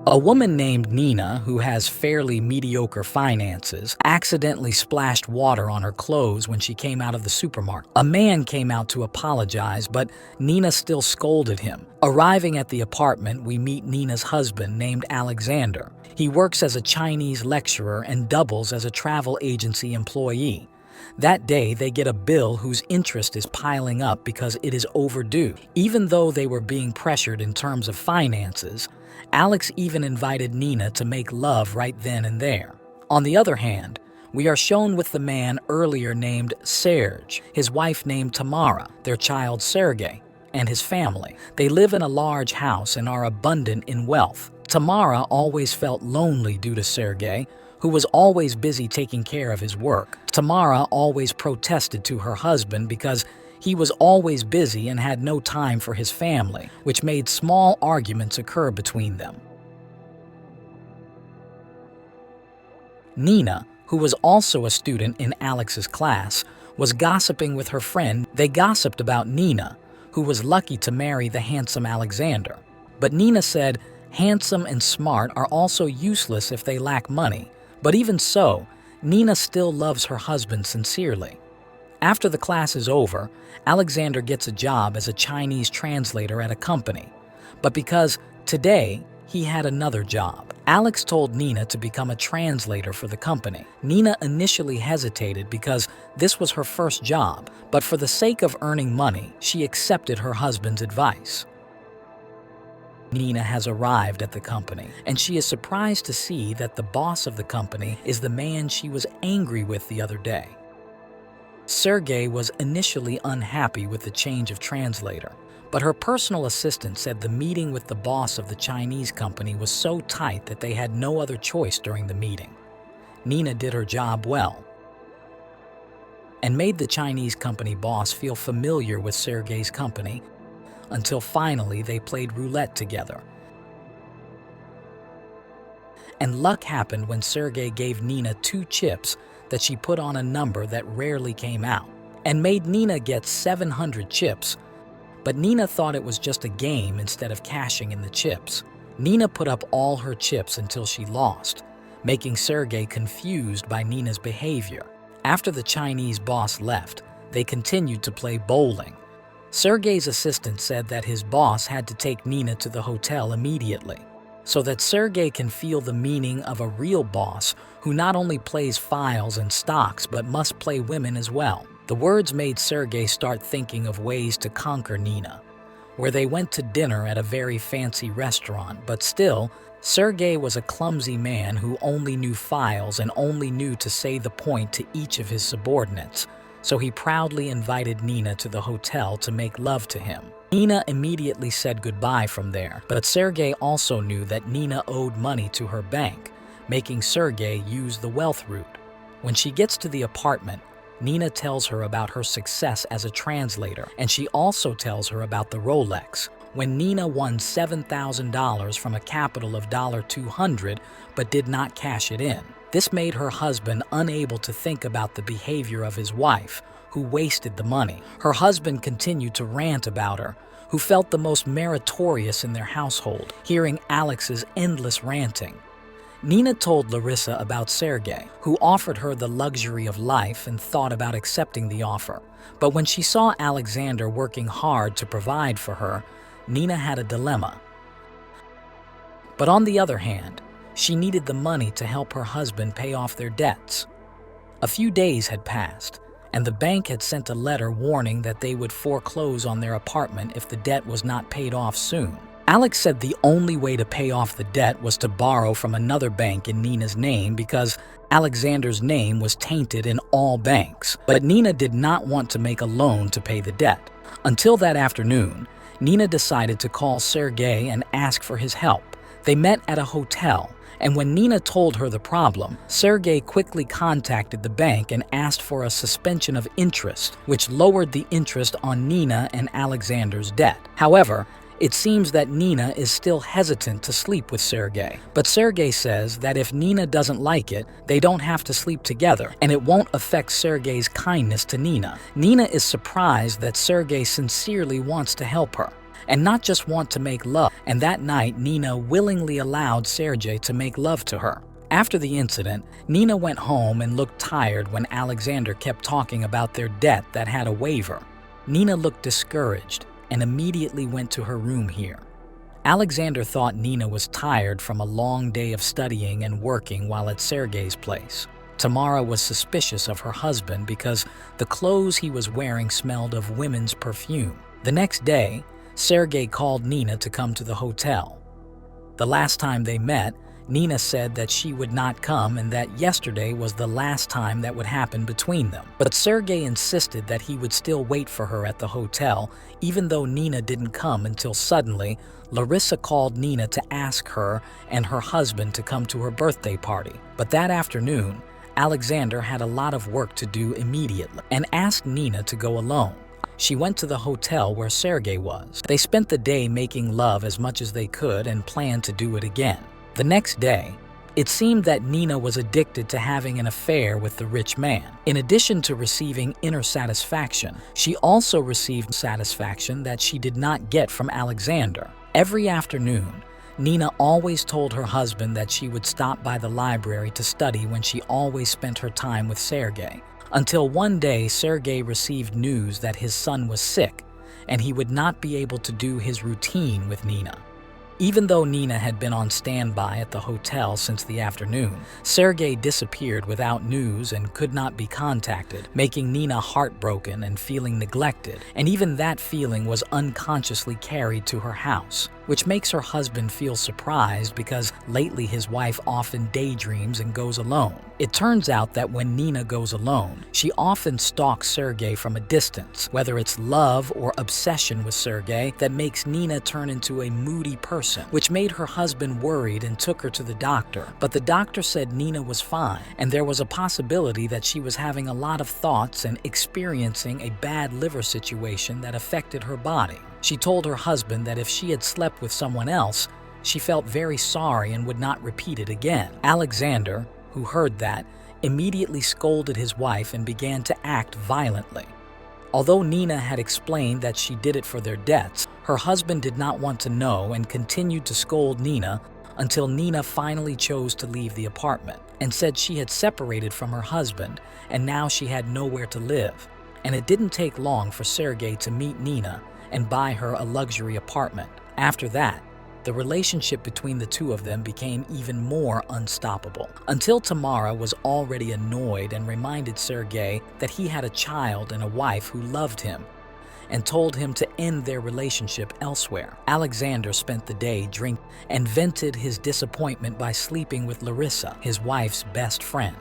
A woman named Nina, who has fairly mediocre finances, accidentally splashed water on her clothes when she came out of the supermarket. A man came out to apologize, but Nina still scolded him. Arriving at the apartment, we meet Nina's husband named Alexander. He works as a Chinese lecturer and doubles as a travel agency employee. That day, they get a bill whose interest is piling up because it is overdue. Even though they were being pressured in terms of finances, Alex even invited Nina to make love right then and there. On the other hand, we are shown with the man earlier named Serge, his wife named Tamara, their child Sergey, and his family. They live in a large house and are abundant in wealth. Tamara always felt lonely due to Sergey, who was always busy taking care of his work. Tamara always protested to her husband because he was always busy and had no time for his family, which made small arguments occur between them. Nina, who was also a student in Alex's class, was gossiping with her friend. They gossiped about Nina, who was lucky to marry the handsome Alexander. But Nina said, handsome and smart are also useless if they lack money. But even so, Nina still loves her husband sincerely. After the class is over, Alexander gets a job as a Chinese translator at a company. But because today he had another job, Alex told Nina to become a translator for the company. Nina initially hesitated because this was her first job, but for the sake of earning money, she accepted her husband's advice. Nina has arrived at the company, and she is surprised to see that the boss of the company is the man she was angry with the other day. Sergey was initially unhappy with the change of translator, but her personal assistant said the meeting with the boss of the Chinese company was so tight that they had no other choice during the meeting. Nina did her job well and made the Chinese company boss feel familiar with Sergey's company until finally they played roulette together. And luck happened when Sergey gave Nina 2 chips that she put on a number that rarely came out, and made Nina get 700 chips, but Nina thought it was just a game instead of cashing in the chips. Nina put up all her chips until she lost, making Sergey confused by Nina's behavior. After the Chinese boss left, they continued to play bowling. Sergey's assistant said that his boss had to take Nina to the hotel immediately, so that Sergey can feel the meaning of a real boss who not only plays files and stocks but must play women as well. The words made Sergey start thinking of ways to conquer Nina, where they went to dinner at a very fancy restaurant, but still, Sergey was a clumsy man who only knew files and only knew to say the point to each of his subordinates, so he proudly invited Nina to the hotel to make love to him. Nina immediately said goodbye from there, but Sergey also knew that Nina owed money to her bank, making Sergey use the wealth route. When she gets to the apartment, Nina tells her about her success as a translator, and she also tells her about the Rolex, when Nina won $7,000 from a capital of $200 but did not cash it in. This made her husband unable to think about the behavior of his wife, who wasted the money. Her husband continued to rant about her, who felt the most meritorious in their household, hearing Alex's endless ranting. Nina told Larissa about Sergey, who offered her the luxury of life and thought about accepting the offer. But when she saw Alexander working hard to provide for her, Nina had a dilemma. But on the other hand, she needed the money to help her husband pay off their debts. A few days had passed, and the bank had sent a letter warning that they would foreclose on their apartment if the debt was not paid off soon. Alex said the only way to pay off the debt was to borrow from another bank in Nina's name because Alexander's name was tainted in all banks. But Nina did not want to make a loan to pay the debt. Until that afternoon, Nina decided to call Sergey and ask for his help. They met at a hotel, and when Nina told her the problem, Sergey quickly contacted the bank and asked for a suspension of interest, which lowered the interest on Nina and Alexander's debt. However, it seems that Nina is still hesitant to sleep with Sergey, but Sergey says that if Nina doesn't like it, they don't have to sleep together, and it won't affect Sergey's kindness to Nina. Nina is surprised that Sergey sincerely wants to help her. and not just want to make love. And that night, Nina willingly allowed Sergei to make love to her. After the incident, Nina went home and looked tired when Alexander kept talking about their debt that had a waiver. Nina looked discouraged and immediately went to her room here. Alexander thought Nina was tired from a long day of studying and working while at Sergei's place. Tamara was suspicious of her husband because the clothes he was wearing smelled of women's perfume. The next day, Sergei called Nina to come to the hotel. The last time they met, Nina said that she would not come and that yesterday was the last time that would happen between them. But Sergei insisted that he would still wait for her at the hotel, even though Nina didn't come until suddenly, Larissa called Nina to ask her and her husband to come to her birthday party. But that afternoon, Alexander had a lot of work to do immediately and asked Nina to go alone. She went to the hotel where Sergei was. They spent the day making love as much as they could and planned to do it again. The next day, it seemed that Nina was addicted to having an affair with the rich man. In addition to receiving inner satisfaction, she also received satisfaction that she did not get from Alexander. Every afternoon, Nina always told her husband that she would stop by the library to study when she always spent her time with Sergei. Until one day, Sergei received news that his son was sick and he would not be able to do his routine with Nina. Even though Nina had been on standby at the hotel since the afternoon, Sergei disappeared without news and could not be contacted, making Nina heartbroken and feeling neglected. And even that feeling was unconsciously carried to her house, which makes her husband feel surprised because lately his wife often daydreams and goes alone. It turns out that when Nina goes alone, she often stalks Sergei from a distance, whether it's love or obsession with Sergei that makes Nina turn into a moody person, which made her husband worried and took her to the doctor. But the doctor said Nina was fine, and there was a possibility that she was having a lot of thoughts and experiencing a bad liver situation that affected her body. She told her husband that if she had slept with someone else, she felt very sorry and would not repeat it again. Alexander, who heard that, immediately scolded his wife and began to act violently. Although Nina had explained that she did it for their debts, her husband did not want to know and continued to scold Nina until Nina finally chose to leave the apartment and said she had separated from her husband and now she had nowhere to live. And it didn't take long for Sergei to meet Nina and buy her a luxury apartment. After that, the relationship between the two of them became even more unstoppable, until Tamara was already annoyed and reminded Sergei that he had a child and a wife who loved him and told him to end their relationship elsewhere. Alexander spent the day drinking and vented his disappointment by sleeping with Larissa, his wife's best friend.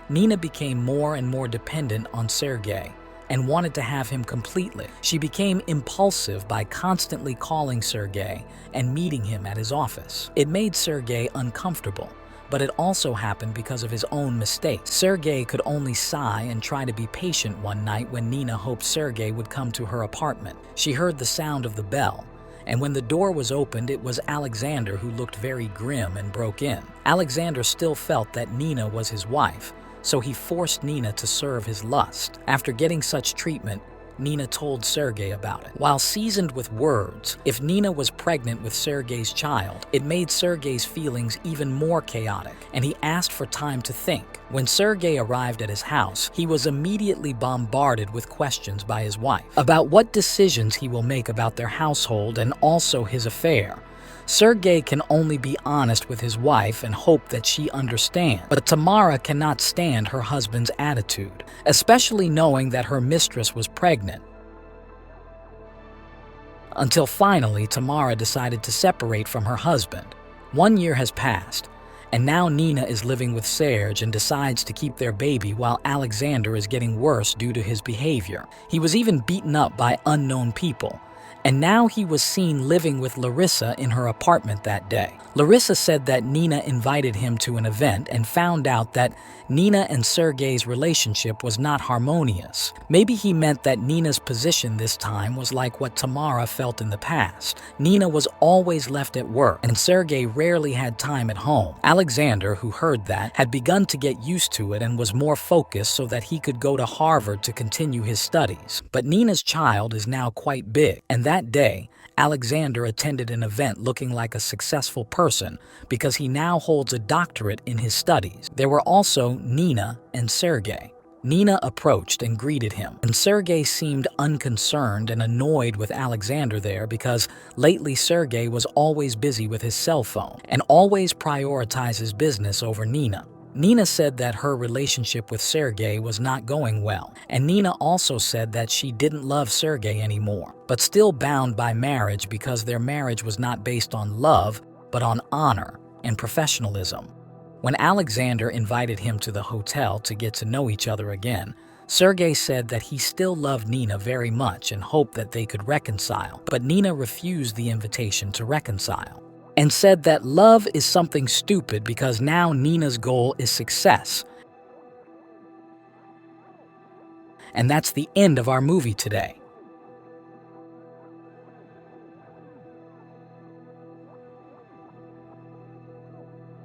Nina became more and more dependent on Sergei and wanted to have him completely. She became impulsive by constantly calling Sergei and meeting him at his office. It made Sergei uncomfortable, but it also happened because of his own mistakes. Sergei could only sigh and try to be patient one night when Nina hoped Sergei would come to her apartment. She heard the sound of the bell, and when the door was opened, it was Alexander who looked very grim and broke in. Alexander still felt that Nina was his wife, so he forced Nina to serve his lust. After getting such treatment, Nina told Sergei about it. While seasoned with words, if Nina was pregnant with Sergei's child, it made Sergei's feelings even more chaotic, and he asked for time to think. When Sergei arrived at his house, he was immediately bombarded with questions by his wife about what decisions he will make about their household and also his affair. Sergei can only be honest with his wife and hope that she understands. But Tamara cannot stand her husband's attitude, especially knowing that her mistress was pregnant. Until finally, Tamara decided to separate from her husband. 1 year has passed, and now Nina is living with Serge and decides to keep their baby while Alexander is getting worse due to his behavior. He was even beaten up by unknown people. And now he was seen living with Larissa in her apartment that day. Larissa said that Nina invited him to an event and found out that Nina and Sergei's relationship was not harmonious. Maybe he meant that Nina's position this time was like what Tamara felt in the past. Nina was always left at work, and Sergei rarely had time at home. Alexander, who heard that, had begun to get used to it and was more focused so that he could go to Harvard to continue his studies. But Nina's child is now quite big, and That day, Alexander attended an event looking like a successful person because he now holds a doctorate in his studies. There were also Nina and Sergey. Nina approached and greeted him, and Sergey seemed unconcerned and annoyed with Alexander there because lately Sergey was always busy with his cell phone and always prioritizes business over Nina. Nina said that her relationship with Sergey was not going well, and Nina also said that she didn't love Sergey anymore, but still bound by marriage because their marriage was not based on love, but on honor and professionalism. When Alexander invited him to the hotel to get to know each other again, Sergey said that he still loved Nina very much and hoped that they could reconcile, but Nina refused the invitation to reconcile and said that love is something stupid because now Nina's goal is success. And that's the end of our movie today.